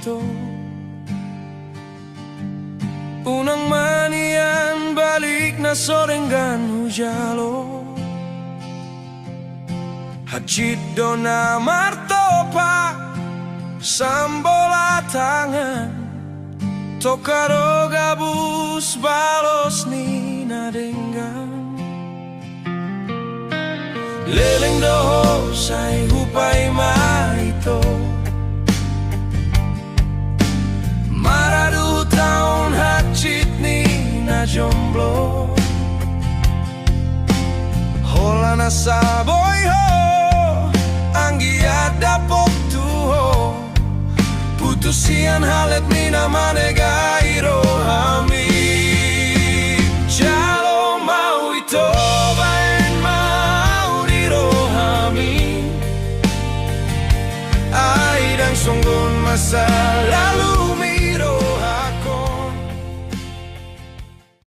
ito. Unang manian balik na sorengan hujalo, hajit do na martopa sambola tangan, tokaro gabus balos ni nadenggan. Leleng doho say hupay maito, maradu taon hajit ni na jomblo. Hola na saboy ho, anggi ada pok tuho, putusian halet ni na manegairo hami. Jalo mau ito baen mau diro hami, ay dan sunggun masa lalu.